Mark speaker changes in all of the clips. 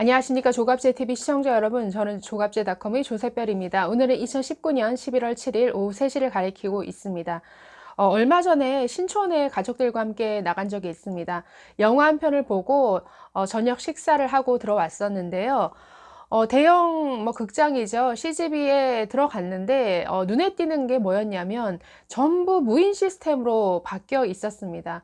Speaker 1: 안녕하십니까. 조갑제TV 시청자 여러분, 저는 조갑제닷컴의 조셉별입니다. 오늘은 2019년 11월 7일 오후 3시를 가리키고 있습니다. 얼마 전에 신촌에 가족들과 함께 나간 적이 있습니다. 영화 한 편을 보고 저녁 식사를 하고 들어왔었는데요. 대형 극장이죠. CGV에 들어갔는데 눈에 띄는 게 뭐였냐면 전부 무인 시스템으로 바뀌어 있었습니다.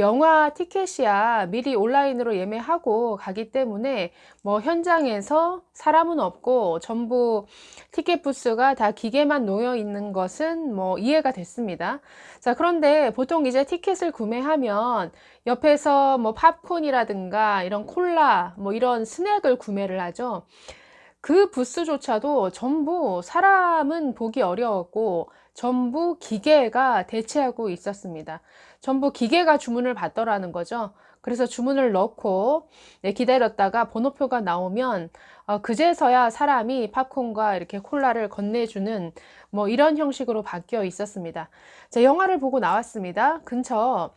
Speaker 1: 영화 티켓이야 미리 온라인으로 예매하고 가기 때문에 현장에서 사람은 없고 전부 티켓 부스가 다 기계만 놓여 있는 것은 이해가 됐습니다. 자, 그런데 보통 이제 티켓을 구매하면 옆에서 팝콘이라든가 이런 콜라 이런 스낵을 구매를 하죠. 그 부스조차도 전부 사람은 보기 어려웠고 전부 기계가 대체하고 있었습니다. 전부 기계가 주문을 받더라는 거죠. 그래서 주문을 넣고 기다렸다가 번호표가 나오면 그제서야 사람이 팝콘과 이렇게 콜라를 건네주는 이런 형식으로 바뀌어 있었습니다. 자, 영화를 보고 나왔습니다. 근처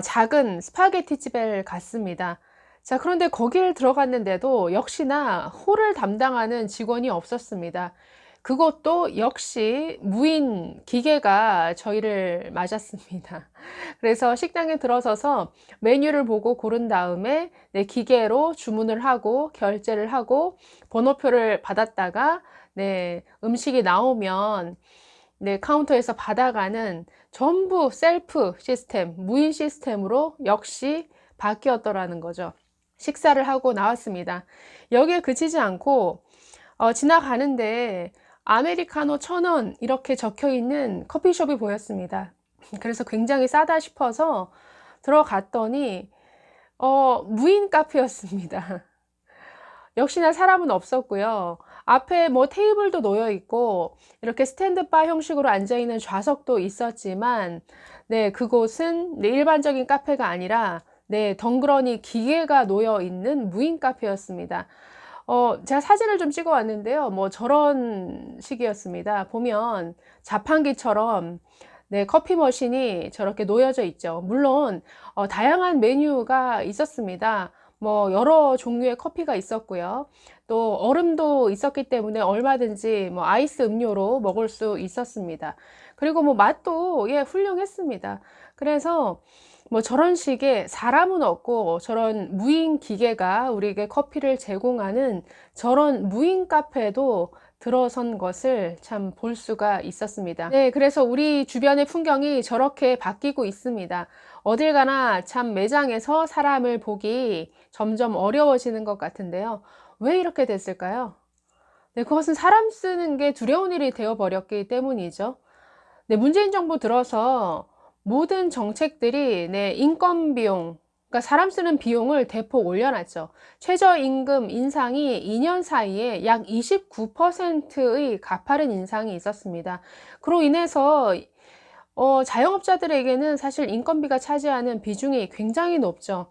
Speaker 1: 작은 스파게티 집에 갔습니다. 자, 그런데 거기를 들어갔는데도 역시나 홀을 담당하는 직원이 없었습니다. 그것도 역시 무인 기계가 저희를 맞았습니다. 그래서 식당에 들어서서 메뉴를 보고 고른 다음에 기계로 주문을 하고 결제를 하고 번호표를 받았다가 음식이 나오면 카운터에서 받아가는 전부 셀프 시스템, 무인 시스템으로 역시 바뀌었더라는 거죠. 식사를 하고 나왔습니다. 여기에 그치지 않고 지나가는데 아메리카노 1,000원 이렇게 적혀 있는 커피숍이 보였습니다. 그래서 굉장히 싸다 싶어서 들어갔더니 무인 카페였습니다. 역시나 사람은 없었고요. 앞에 테이블도 놓여 있고 이렇게 스탠드바 형식으로 앉아 있는 좌석도 있었지만 그곳은 일반적인 카페가 아니라 덩그러니 기계가 놓여 있는 무인 카페였습니다. 제가 사진을 좀 찍어 왔는데요. 저런 식이었습니다. 보면 자판기처럼 커피 머신이 저렇게 놓여져 있죠. 물론 다양한 메뉴가 있었습니다. 여러 종류의 커피가 있었고요. 또 얼음도 있었기 때문에 얼마든지 아이스 음료로 먹을 수 있었습니다. 그리고 맛도 훌륭했습니다. 그래서 저런 식의 사람은 없고 저런 무인 기계가 우리에게 커피를 제공하는 저런 무인 카페도 들어선 것을 참 볼 수가 있었습니다. 그래서 우리 주변의 풍경이 저렇게 바뀌고 있습니다. 어딜 가나 참 매장에서 사람을 보기 점점 어려워지는 것 같은데요. 왜 이렇게 됐을까요? 그것은 사람 쓰는 게 두려운 일이 되어 버렸기 때문이죠. 문재인 정부 들어서 모든 정책들이 인건 비용, 그러니까 사람 쓰는 비용을 대폭 올려놨죠. 최저임금 인상이 2년 사이에 약 29%의 가파른 인상이 있었습니다. 그로 인해서 자영업자들에게는 사실 인건비가 차지하는 비중이 굉장히 높죠.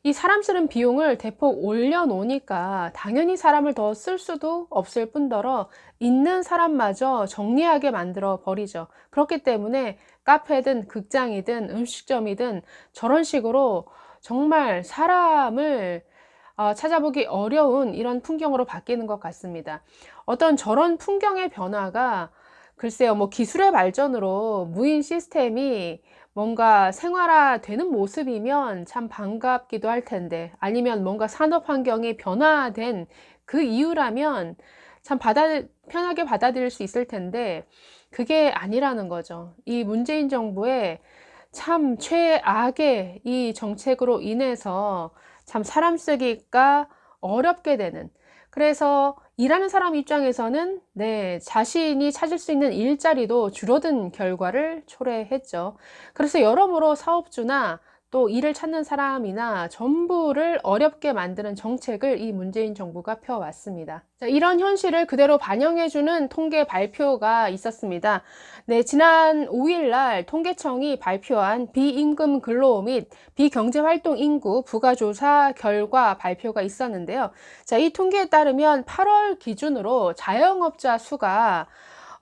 Speaker 1: 이 사람 쓰는 비용을 대폭 올려놓으니까 당연히 사람을 더 쓸 수도 없을 뿐더러 있는 사람마저 정리하게 만들어 버리죠. 그렇기 때문에 카페든 극장이든 음식점이든 저런 식으로 정말 사람을 찾아보기 어려운 이런 풍경으로 바뀌는 것 같습니다. 어떤 저런 풍경의 변화가 글쎄요, 기술의 발전으로 무인 시스템이 뭔가 생활화되는 모습이면 참 반갑기도 할 텐데, 아니면 뭔가 산업 환경이 변화된 그 이유라면 참 편하게 받아들일 수 있을 텐데, 그게 아니라는 거죠. 이 문재인 정부의 참 최악의 이 정책으로 인해서 참 사람 쓰기가 어렵게 되는, 그래서 일하는 사람 입장에서는 자신이 찾을 수 있는 일자리도 줄어든 결과를 초래했죠. 그래서 여러모로 사업주나 또 일을 찾는 사람이나 전부를 어렵게 만드는 정책을 이 문재인 정부가 펴왔습니다. 자, 이런 현실을 그대로 반영해주는 통계 발표가 있었습니다. 지난 5일 날 통계청이 발표한 비임금 근로 및 비경제활동 인구 부가조사 결과 발표가 있었는데요. 자, 이 통계에 따르면 8월 기준으로 자영업자 수가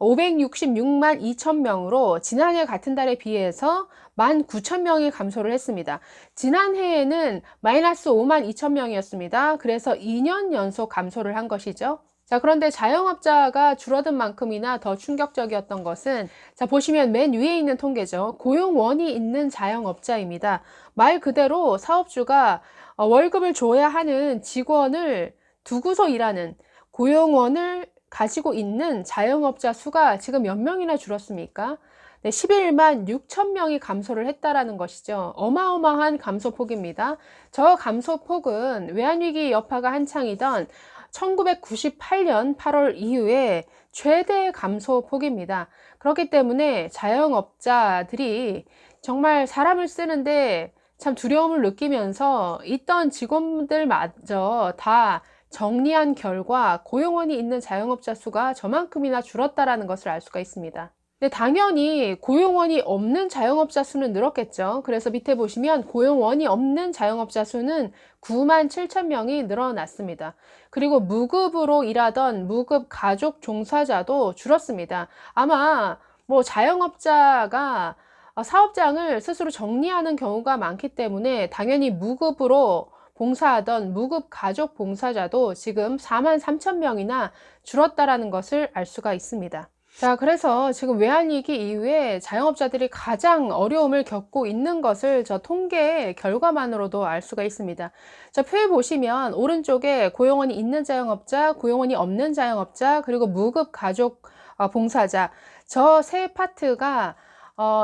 Speaker 1: 566만 2천 명으로 지난해 같은 달에 비해서 19,000명이 감소를 했습니다. 지난해에는 마이너스 5만 2천 명이었습니다. 그래서 2년 연속 감소를 한 것이죠. 자, 그런데 자영업자가 줄어든 만큼이나 더 충격적이었던 것은, 자, 보시면 맨 위에 있는 통계죠. 고용원이 있는 자영업자입니다. 말 그대로 사업주가 월급을 줘야 하는 직원을 두고서 일하는 고용원을 가지고 있는 자영업자 수가 지금 몇 명이나 줄었습니까? 네, 11만 6천 명이 감소를 했다라는 것이죠. 어마어마한 감소폭입니다. 저 감소폭은 외환위기 여파가 한창이던 1998년 8월 이후에 최대 감소폭입니다. 그렇기 때문에 자영업자들이 정말 사람을 쓰는데 참 두려움을 느끼면서 있던 직원들마저 다 정리한 결과 고용원이 있는 자영업자 수가 저만큼이나 줄었다라는 것을 알 수가 있습니다. 근데 당연히 고용원이 없는 자영업자 수는 늘었겠죠. 그래서 밑에 보시면 고용원이 없는 자영업자 수는 9만 7천 명이 늘어났습니다. 그리고 무급으로 일하던 무급 가족 종사자도 줄었습니다. 아마 뭐 자영업자가 사업장을 스스로 정리하는 경우가 많기 때문에 당연히 무급으로 봉사하던 무급 가족 봉사자도 지금 4만 3천 명이나 줄었다라는 것을 알 수가 있습니다. 자, 그래서 지금 외환위기 이후에 자영업자들이 가장 어려움을 겪고 있는 것을 저 통계 결과만으로도 알 수가 있습니다. 자, 표에 보시면 오른쪽에 고용원이 있는 자영업자, 고용원이 없는 자영업자, 그리고 무급 가족 봉사자, 저 세 파트가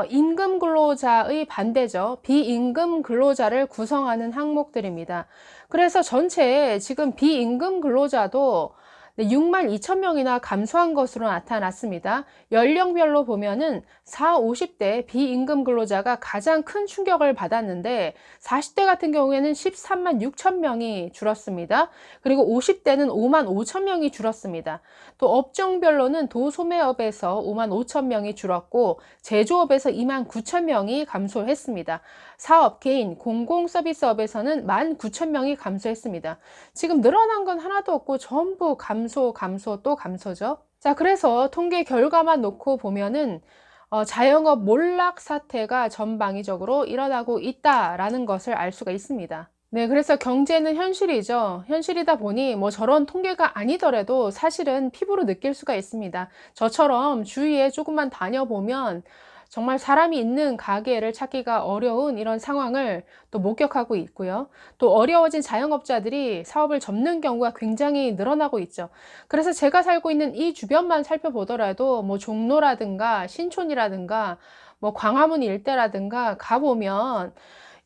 Speaker 1: 임금 근로자의 반대죠. 비임금 근로자를 구성하는 항목들입니다. 그래서 전체 지금 비임금 근로자도 6만 2천 명이나 감소한 것으로 나타났습니다. 연령별로 보면은 40, 50대 비임금 근로자가 가장 큰 충격을 받았는데 40대 같은 경우에는 13만 6천 명이 줄었습니다. 그리고 50대는 5만 5천 명이 줄었습니다. 또 업종별로는 도소매업에서 5만 5천 명이 줄었고 제조업에서 2만 9천 명이 감소했습니다. 사업, 개인, 공공서비스업에서는 1만 9천 명이 감소했습니다. 지금 늘어난 건 하나도 없고 전부 감소, 또 감소죠. 자, 그래서 통계 결과만 놓고 보면은 자영업 몰락 사태가 전방위적으로 일어나고 있다라는 것을 알 수가 있습니다. 네, 그래서 경제는 현실이죠. 현실이다 보니 뭐 저런 통계가 아니더라도 사실은 피부로 느낄 수가 있습니다. 저처럼 주위에 조금만 다녀보면 정말 사람이 있는 가게를 찾기가 어려운 이런 상황을 또 목격하고 있고요. 또 어려워진 자영업자들이 사업을 접는 경우가 굉장히 늘어나고 있죠. 그래서 제가 살고 있는 이 주변만 살펴보더라도 뭐 종로라든가 신촌이라든가 뭐 광화문 일대라든가 가보면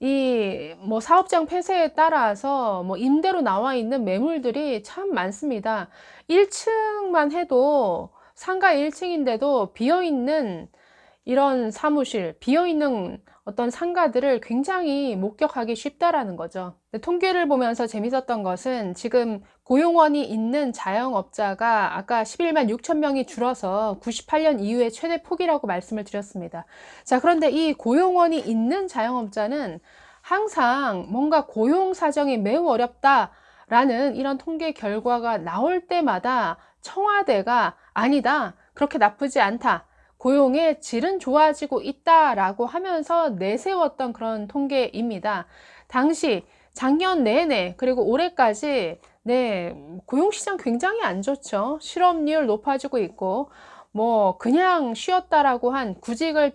Speaker 1: 이 뭐 사업장 폐쇄에 따라서 뭐 임대로 나와 있는 매물들이 참 많습니다. 1층만 해도 상가 1층인데도 비어있는 이런 사무실, 비어있는 어떤 상가들을 굉장히 목격하기 쉽다라는 거죠. 통계를 보면서 재밌었던 것은 지금 고용원이 있는 자영업자가 아까 11만 6천 명이 줄어서 98년 이후에 최대 폭이라고 말씀을 드렸습니다. 자, 그런데 이 고용원이 있는 자영업자는 항상 뭔가 고용 사정이 매우 어렵다라는 이런 통계 결과가 나올 때마다 청와대가 아니다, 그렇게 나쁘지 않다, 고용의 질은 좋아지고 있다라고 하면서 내세웠던 그런 통계입니다. 당시 작년 내내 그리고 올해까지 고용시장 굉장히 안 좋죠. 실업률 높아지고 있고 뭐 그냥 쉬었다라고 한 구직을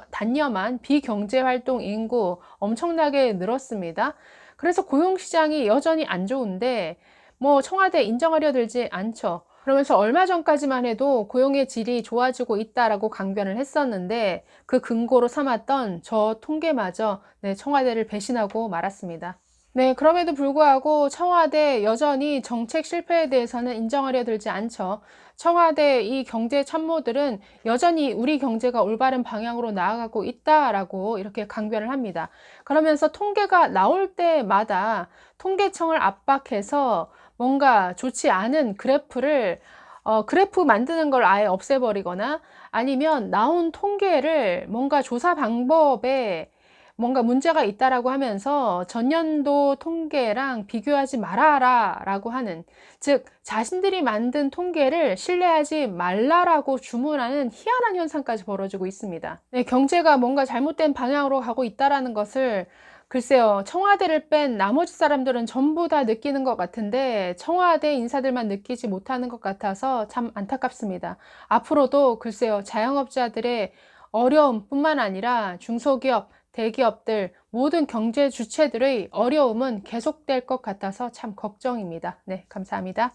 Speaker 1: 단념한 비경제활동 인구 엄청나게 늘었습니다. 그래서 고용시장이 여전히 안 좋은데 뭐 청와대 인정하려 들지 않죠. 그러면서 얼마 전까지만 해도 고용의 질이 좋아지고 있다라고 강변을 했었는데 그 근거로 삼았던 저 통계마저 청와대를 배신하고 말았습니다. 네, 그럼에도 불구하고 청와대 여전히 정책 실패에 대해서는 인정하려 들지 않죠. 청와대 이 경제 참모들은 여전히 우리 경제가 올바른 방향으로 나아가고 있다라고 이렇게 강변을 합니다. 그러면서 통계가 나올 때마다 통계청을 압박해서 뭔가 좋지 않은 그래프를 그래프 만드는 걸 아예 없애버리거나 아니면 나온 통계를 뭔가 조사 방법에 뭔가 문제가 있다라고 하면서 전년도 통계랑 비교하지 말아라 라고 하는, 즉 자신들이 만든 통계를 신뢰하지 말라라고 주문하는 희한한 현상까지 벌어지고 있습니다. 네, 경제가 뭔가 잘못된 방향으로 가고 있다라는 것을 글쎄요, 청와대를 뺀 나머지 사람들은 전부 다 느끼는 것 같은데 청와대 인사들만 느끼지 못하는 것 같아서 참 안타깝습니다. 앞으로도 글쎄요, 자영업자들의 어려움뿐만 아니라 중소기업, 대기업들, 모든 경제 주체들의 어려움은 계속될 것 같아서 참 걱정입니다. 네, 감사합니다.